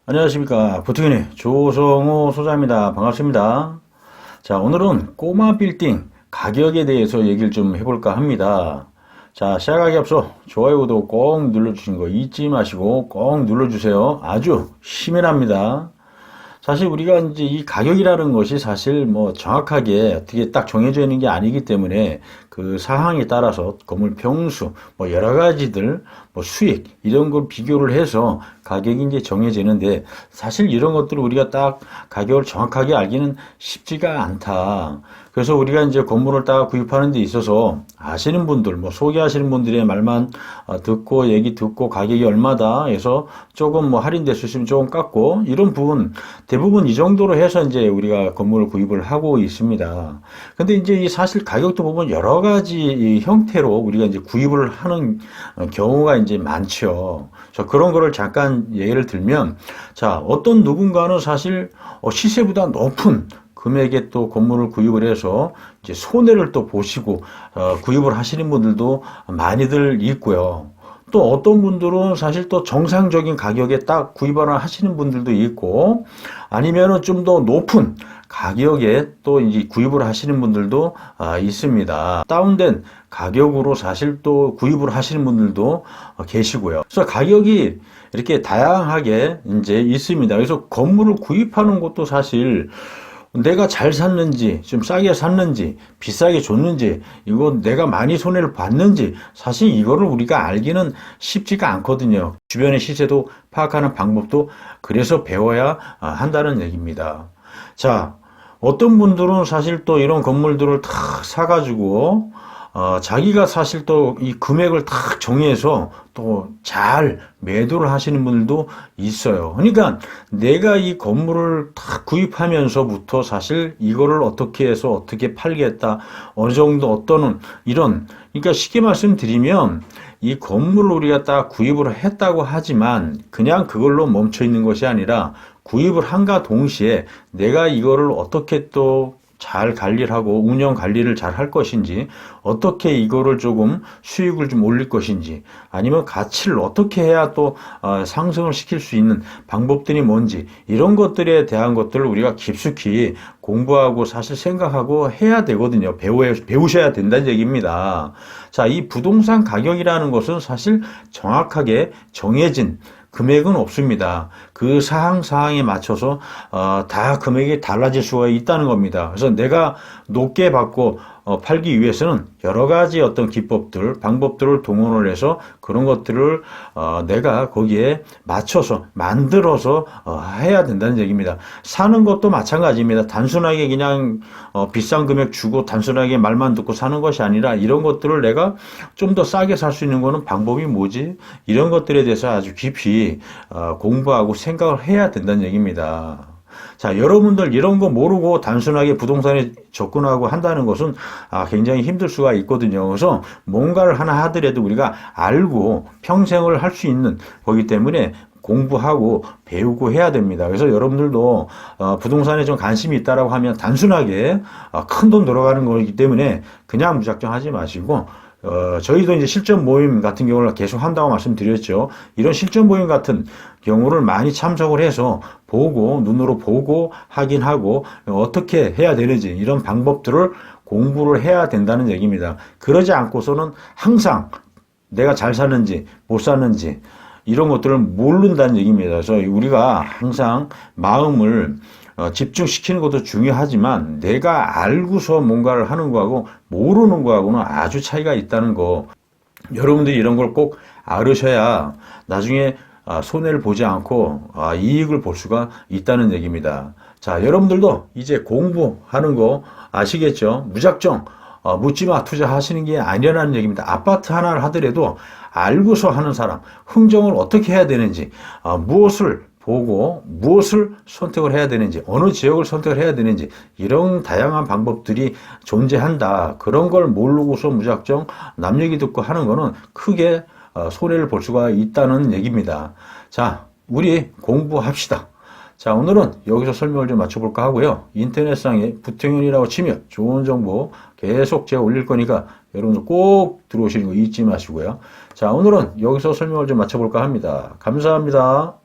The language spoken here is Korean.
안녕하십니까. 부트기니 조성호 소장입니다. 반갑습니다. 자, 오늘은 꼬마 빌딩 가격에 대해서 얘기를 좀 해볼까 합니다. 자, 시작하기 앞서 좋아요, 구독 꼭 눌러주신 거 잊지 마시고 꼭 눌러주세요. 아주 힘이 납니다. 사실 우리가 이제 이 가격이라는 것이 사실 뭐 정확하게 어떻게 딱 정해져 있는 게 아니기 때문에 그 사항에 따라서 건물 평수 뭐 여러 가지들 뭐 수익 이런 걸 비교를 해서 가격이 이제 정해지는데 사실 이런 것들을 우리가 딱 가격을 정확하게 알기는 쉽지가 않다. 그래서 우리가 이제 건물을 딱 구입하는 데 있어서 아시는 분들, 뭐 소개하시는 분들의 말만 듣고 얘기 듣고 가격이 얼마다 해서 조금 뭐 할인될 수 있으면 조금 깎고 이런 부분 대부분 이 정도로 해서 이제 우리가 건물을 구입을 하고 있습니다. 근데 이제 이 사실 가격도 보면 여러 가지 형태로 우리가 이제 구입을 하는 경우가 이제 많죠. 그래서 그런 거를 잠깐 예를 들면 자, 어떤 누군가는 사실 시세보다 높은 금액에 또 건물을 구입을 해서 이제 손해를 또 보시고 구입을 하시는 분들도 많이들 있고요. 또 어떤 분들은 사실 또 정상적인 가격에 딱 구입을 하시는 분들도 있고 아니면은 좀 더 높은 가격에 또 이제 구입을 하시는 분들도 있습니다. 다운된 가격으로 사실 또 구입을 하시는 분들도 계시고요. 그래서 가격이 이렇게 다양하게 이제 있습니다. 그래서 건물을 구입하는 것도 사실 내가 잘 샀는지, 좀 싸게 샀는지, 비싸게 줬는지, 이거 내가 많이 손해를 봤는지, 사실 이거를 우리가 알기는 쉽지가 않거든요. 주변의 시세도 파악하는 방법도 그래서 배워야 한다는 얘기입니다. 자, 어떤 분들은 사실 또 이런 건물들을 탁 사가지고, 자기가 사실 또 이 금액을 딱 정해서 또 잘 매도를 하시는 분들도 있어요. 그러니까 내가 이 건물을 딱 구입하면서부터 사실 이거를 어떻게 해서 어떻게 팔겠다, 어느 정도 어떤 이런, 그러니까 쉽게 말씀드리면 이 건물을 우리가 딱 구입을 했다고 하지만 그냥 그걸로 멈춰 있는 것이 아니라 구입을 한가 동시에 내가 이거를 어떻게 또 잘 관리를 하고 운영 관리를 잘 할 것인지 어떻게 이거를 조금 수익을 좀 올릴 것인지 아니면 가치를 어떻게 해야 또 상승을 시킬 수 있는 방법들이 뭔지 이런 것들에 대한 것들을 우리가 깊숙이 공부하고 사실 생각하고 해야 되거든요. 배우셔야 된다는 얘기입니다. 자, 이 부동산 가격이라는 것은 사실 정확하게 정해진 금액은 없습니다. 그 사항에 맞춰서 다 금액이 달라질 수가 있다는 겁니다. 그래서 내가 높게 받고 팔기 위해서는 여러 가지 어떤 기법들, 방법들을 동원을 해서 그런 것들을 내가 거기에 맞춰서 만들어서 해야 된다는 얘기입니다. 사는 것도 마찬가지입니다. 단순하게 그냥 비싼 금액 주고 단순하게 말만 듣고 사는 것이 아니라 이런 것들을 내가 좀 더 싸게 살 수 있는 거는 방법이 뭐지? 이런 것들에 대해서 아주 깊이 공부하고 생각을 해야 된다는 얘기입니다. 자, 여러분들 이런 거 모르고 단순하게 부동산에 접근하고 한다는 것은 굉장히 힘들 수가 있거든요. 그래서 뭔가를 하나 하더라도 우리가 알고 평생을 할 수 있는 거기 때문에 공부하고 배우고 해야 됩니다. 그래서 여러분들도 부동산에 좀 관심이 있다라고 하면 단순하게 큰 돈 들어가는 거기 때문에 그냥 무작정 하지 마시고 저희도 이제 실전 모임 같은 경우를 계속 한다고 말씀드렸죠. 이런 실전 모임 같은 경우를 많이 참석을 해서 보고, 눈으로 보고 확인하고 어떻게 해야 되는지 이런 방법들을 공부를 해야 된다는 얘기입니다. 그러지 않고서는 항상 내가 잘 사는지 못 사는지 이런 것들을 모른다는 얘기입니다. 그래서 우리가 항상 마음을 집중시키는 것도 중요하지만 내가 알고서 뭔가를 하는 거하고 모르는 거하고는 아주 차이가 있다는 거. 여러분들이 이런 걸 꼭 알으셔야 나중에 손해를 보지 않고 이익을 볼 수가 있다는 얘기입니다. 자, 여러분들도 이제 공부하는 거 아시겠죠? 무작정 묻지마 투자하시는 게 아니라는 얘기입니다. 아파트 하나를 하더라도 알고서 하는 사람, 흥정을 어떻게 해야 되는지, 무엇을 보고 무엇을 선택을 해야 되는지 어느 지역을 선택을 해야 되는지 이런 다양한 방법들이 존재한다. 그런 걸 모르고서 무작정 남 얘기 듣고 하는 거는 크게 손해를 볼 수가 있다는 얘기입니다. 자, 우리 공부합시다. 자, 오늘은 여기서 설명을 좀 마쳐볼까 하고요. 인터넷상에 부태균이라고 치면 좋은 정보 계속 제가 올릴 거니까 여러분들 꼭 들어오시는 거 잊지 마시고요. 자, 오늘은 여기서 설명을 좀 마쳐볼까 합니다. 감사합니다.